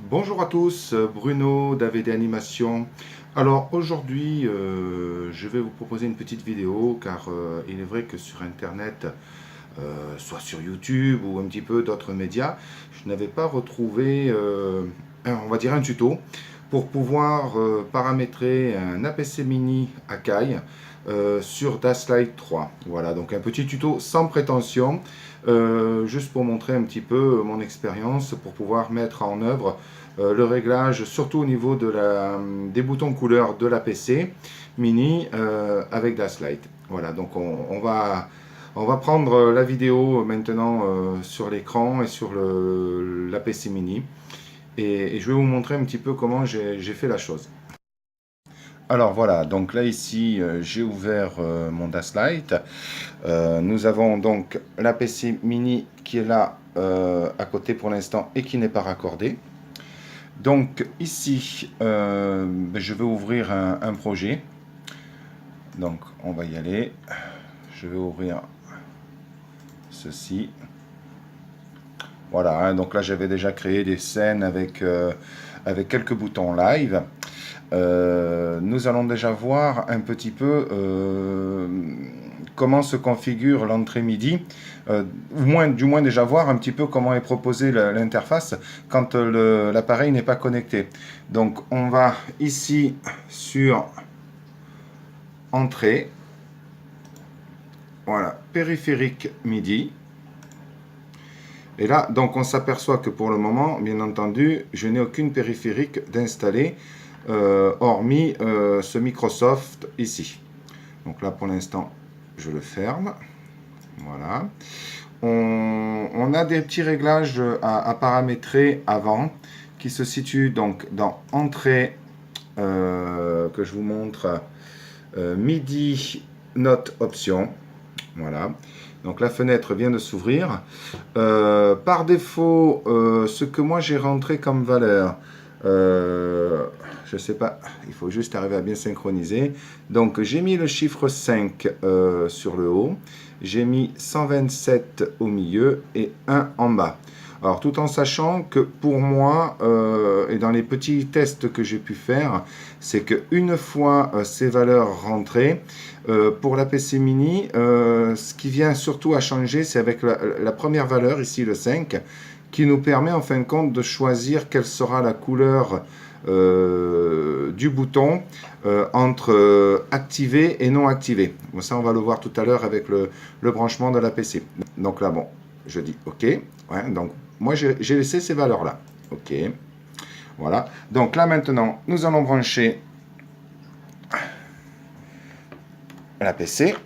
Bonjour à tous, Bruno d'AVD Animation. Alors aujourd'hui, je vais vous proposer une petite vidéo car il est vrai que sur Internet, soit sur YouTube ou un petit peu d'autres médias, je n'avais pas retrouvé, on va dire un tuto pour pouvoir paramétrer un APC Mini Akai sur Dasslite 3. Voilà, donc un petit tuto sans prétention, juste pour montrer un petit peu mon expérience pour pouvoir mettre en œuvre le réglage, surtout au niveau des boutons couleurs de l'APC Mini avec Dasslite. Voilà, donc on va prendre la vidéo maintenant sur l'écran et sur l'APC Mini. Et je vais vous montrer un petit peu comment j'ai fait la chose. Alors voilà, donc là ici j'ai ouvert mon Dasslite. Nous avons donc l'APC Mini qui est là à côté pour l'instant et qui n'est pas raccordé. Donc ici je vais ouvrir un projet. Donc on va y aller. Je vais ouvrir ceci. Voilà, hein, donc là j'avais déjà créé des scènes avec quelques boutons live. Nous allons déjà voir un petit peu comment se configure l'entrée MIDI, du moins déjà voir un petit peu comment est proposée l'interface quand l'appareil n'est pas connecté. Donc on va ici sur Entrée, voilà, périphérique MIDI. Et là, donc on s'aperçoit que pour le moment, bien entendu, je n'ai aucune périphérique d'installer, hormis ce Microsoft ici. Donc là, pour l'instant, je le ferme. Voilà. On a des petits réglages à paramétrer avant, qui se situent donc dans Entrée, que je vous montre, MIDI Note Option. Voilà. Donc la fenêtre vient de s'ouvrir. Par défaut, ce que moi j'ai rentré comme valeur, je ne sais pas, il faut juste arriver à bien synchroniser. Donc j'ai mis le chiffre 5 sur le haut, j'ai mis 127 au milieu et 1 en bas. Alors tout en sachant que pour moi, et dans les petits tests que j'ai pu faire, c'est qu'une fois ces valeurs rentrées, pour l'APC Mini, ce qui vient surtout à changer, c'est avec la première valeur, ici le 5, qui nous permet en fin de compte de choisir quelle sera la couleur du bouton entre activé et non activé. Bon, ça, on va le voir tout à l'heure avec le branchement de l'APC. Donc là, bon, je dis OK. Ouais, donc, moi, j'ai laissé ces valeurs-là. OK. Voilà. Donc là, maintenant, nous allons brancher l'APC.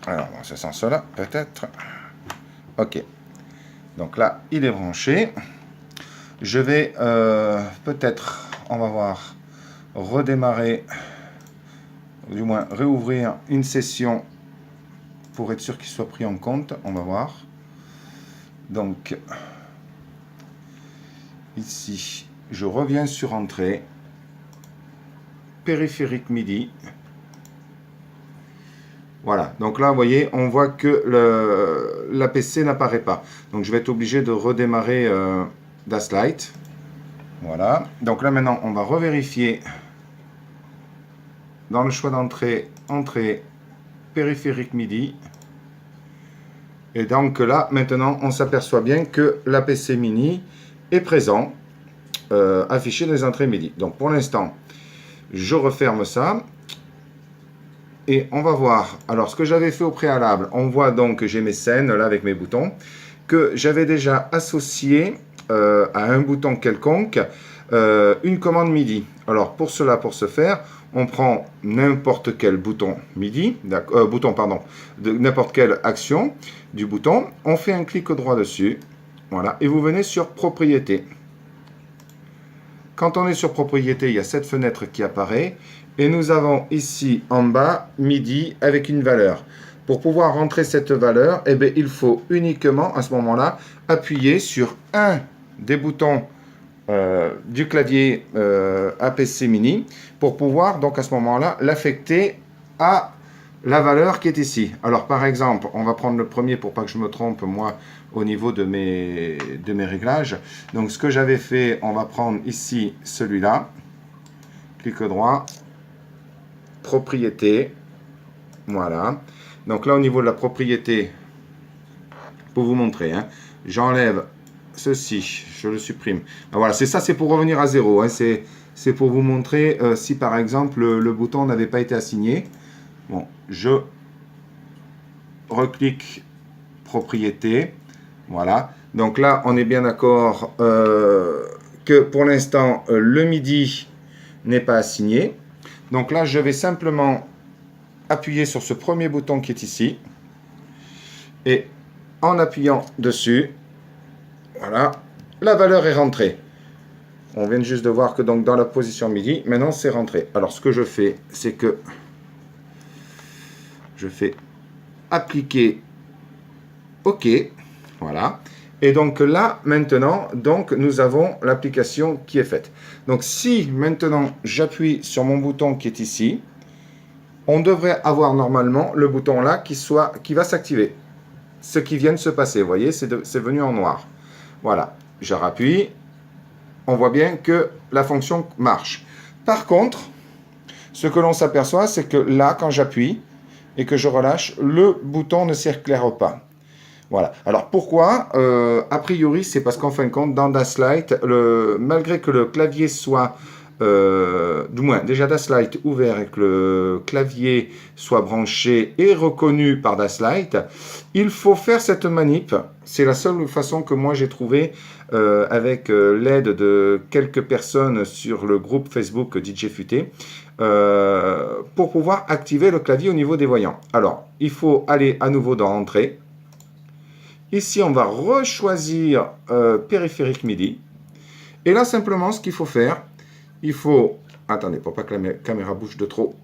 Alors, dans ce sens-là, peut-être. OK. Donc là, il est branché. Je vais peut-être, on va voir, redémarrer, ou du moins réouvrir une session pour être sûr qu'il soit pris en compte. On va voir. Donc, ici, je reviens sur Entrée, périphérique MIDI. Voilà, donc là, vous voyez, on voit que l'APC n'apparaît pas. Donc, je vais être obligé de redémarrer Dasslite. Voilà, donc là, maintenant, on va revérifier dans le choix d'entrée, Entrée, périphérique MIDI. Et donc là, maintenant, on s'aperçoit bien que l'APC Mini est présent, affiché dans les entrées MIDI. Donc, pour l'instant, je referme ça. Et on va voir, alors ce que j'avais fait au préalable, on voit donc que j'ai mes scènes là avec mes boutons, que j'avais déjà associé à un bouton quelconque une commande MIDI. Alors pour cela, pour ce faire, on prend n'importe quel bouton MIDI, de n'importe quelle action du bouton, on fait un clic droit dessus, voilà, et vous venez sur Propriétés. Quand on est sur Propriétés, il y a cette fenêtre qui apparaît. Et nous avons ici en bas MIDI avec une valeur. Pour pouvoir rentrer cette valeur, eh bien, il faut uniquement à ce moment-là appuyer sur un des boutons du clavier APC Mini pour pouvoir donc à ce moment-là l'affecter à la valeur qui est ici. Alors par exemple, on va prendre le premier pour pas que je me trompe moi au niveau de mes réglages. Donc ce que j'avais fait, on va prendre ici celui-là, clic droit, propriété, voilà. Donc là au niveau de la propriété, pour vous montrer, hein, j'enlève ceci, je le supprime. Ben voilà, c'est ça, c'est pour revenir à 0. Hein, c'est pour vous montrer si par exemple le bouton n'avait pas été assigné. Bon, je reclique propriété. Voilà. Donc là, on est bien d'accord que pour l'instant, le MIDI n'est pas assigné. Donc là, je vais simplement appuyer sur ce premier bouton qui est ici. Et en appuyant dessus, voilà, la valeur est rentrée. On vient juste de voir que donc dans la position MIDI, maintenant c'est rentré. Alors ce que je fais, c'est que je fais appliquer OK. Voilà. Et donc là, maintenant, donc, nous avons l'application qui est faite. Donc si maintenant j'appuie sur mon bouton qui est ici, on devrait avoir normalement le bouton là qui va s'activer. Ce qui vient de se passer, vous voyez, c'est venu en noir. Voilà, je rappuie, on voit bien que la fonction marche. Par contre, ce que l'on s'aperçoit, c'est que là, quand j'appuie et que je relâche, le bouton ne s'éclaire pas. Voilà. Alors pourquoi a priori, c'est parce qu'en fin de compte, dans Das Light, malgré que le clavier soit, du moins déjà Das Light ouvert et que le clavier soit branché et reconnu par Das Light, il faut faire cette manip. C'est la seule façon que moi j'ai trouvé avec l'aide de quelques personnes sur le groupe Facebook DJ Futé pour pouvoir activer le clavier au niveau des voyants. Alors, il faut aller à nouveau dans Entrée. Ici, on va rechoisir périphérique MIDI. Et là, simplement, ce qu'il faut faire, il faut... Attendez, pour pas que la caméra bouge de trop.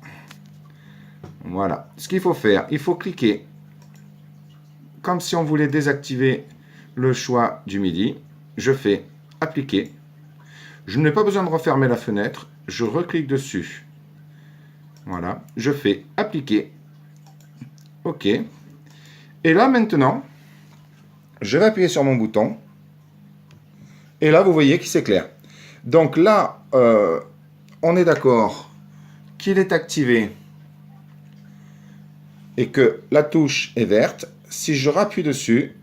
Voilà. Ce qu'il faut faire, il faut cliquer comme si on voulait désactiver le choix du MIDI. Je fais appliquer. Je n'ai pas besoin de refermer la fenêtre. Je reclique dessus. Voilà. Je fais appliquer. OK. Et là, maintenant... je vais appuyer sur mon bouton. Et là, vous voyez qu'il s'éclaire. Donc là, on est d'accord qu'il est activé et que la touche est verte. Si je rappuie dessus,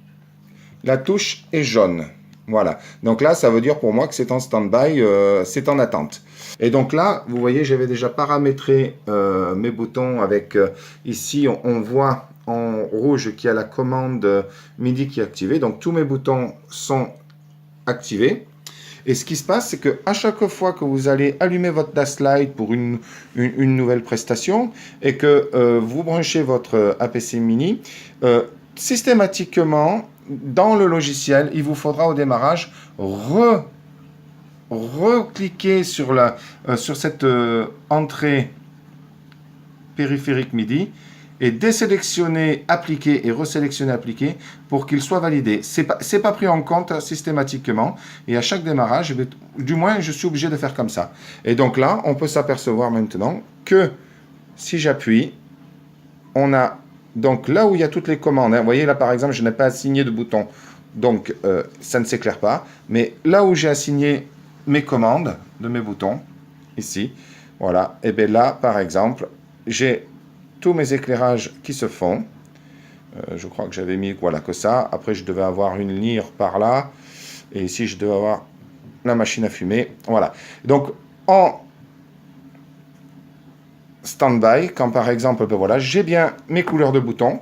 la touche est jaune. Voilà. Donc là, ça veut dire pour moi que c'est en stand-by, c'est en attente. Et donc là, vous voyez, j'avais déjà paramétré mes boutons avec... ici, on voit... en rouge qui a la commande MIDI qui est activée. Donc tous mes boutons sont activés. Et ce qui se passe, c'est que à chaque fois que vous allez allumer votre Das Light pour une nouvelle prestation et que vous branchez votre APC Mini, systématiquement, dans le logiciel, il vous faudra au démarrage recliquer sur cette entrée périphérique MIDI et désélectionner, appliquer et resélectionner, appliquer pour qu'il soit validé. C'est pas pris en compte systématiquement et à chaque démarrage, du moins, je suis obligé de faire comme ça. Et donc là, on peut s'apercevoir maintenant que si j'appuie, on a donc là où il y a toutes les commandes. Hein, vous voyez là, par exemple, je n'ai pas assigné de bouton, donc ça ne s'éclaire pas. Mais là où j'ai assigné mes commandes de mes boutons, ici, voilà, et bien là, par exemple, j'ai tous mes éclairages qui se font. Je crois que j'avais mis voilà que ça. Après, je devais avoir une lyre par là. Et ici, je devais avoir la machine à fumer. Voilà. Donc, en stand-by, quand par exemple, ben voilà, j'ai bien mes couleurs de boutons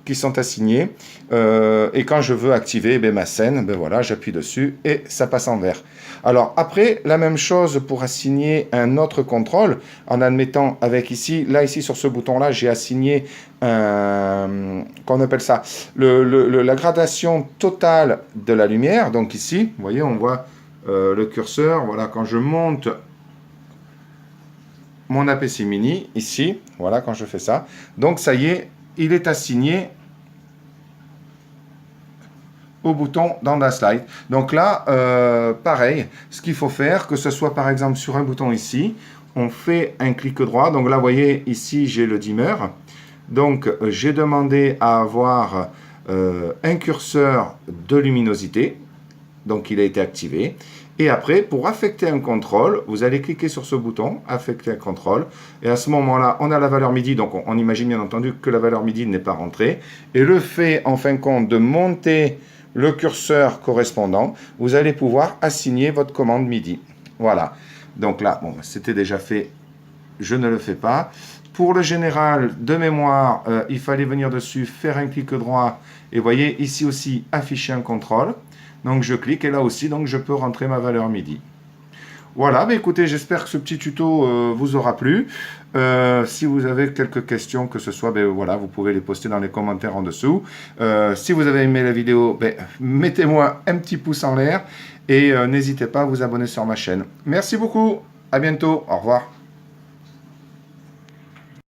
qui sont assignées. Et quand je veux activer ben, ma scène, ben voilà, j'appuie dessus et ça passe en vert. Alors après, la même chose pour assigner un autre contrôle, en admettant avec ici, là ici sur ce bouton-là, j'ai assigné un, qu'on appelle ça, la gradation totale de la lumière. Donc ici, vous voyez, on voit le curseur, voilà, quand je monte mon APC Mini, ici, voilà, quand je fais ça, donc ça y est, il est assigné au bouton dans la slide. Donc là, pareil, ce qu'il faut faire, que ce soit par exemple sur un bouton ici, on fait un clic droit. Donc là, vous voyez, ici, j'ai le dimmer. Donc, j'ai demandé à avoir un curseur de luminosité. Donc, il a été activé. Et après, pour affecter un contrôle, vous allez cliquer sur ce bouton, affecter un contrôle. Et à ce moment-là, on a la valeur MIDI. Donc, on imagine bien entendu que la valeur MIDI n'est pas rentrée. Et le fait, en fin de compte, de monter le curseur correspondant, vous allez pouvoir assigner votre commande MIDI. Voilà. Donc là, bon, c'était déjà fait. Je ne le fais pas. Pour le général, de mémoire, il fallait venir dessus, faire un clic droit. Et vous voyez, ici aussi, afficher un contrôle. Donc je clique et là aussi, donc je peux rentrer ma valeur MIDI. Voilà, bah écoutez, j'espère que ce petit tuto vous aura plu. Si vous avez quelques questions, que ce soit, ben voilà, vous pouvez les poster dans les commentaires en dessous. Si vous avez aimé la vidéo, ben, mettez-moi un petit pouce en l'air et n'hésitez pas à vous abonner sur ma chaîne. Merci beaucoup, à bientôt, au revoir.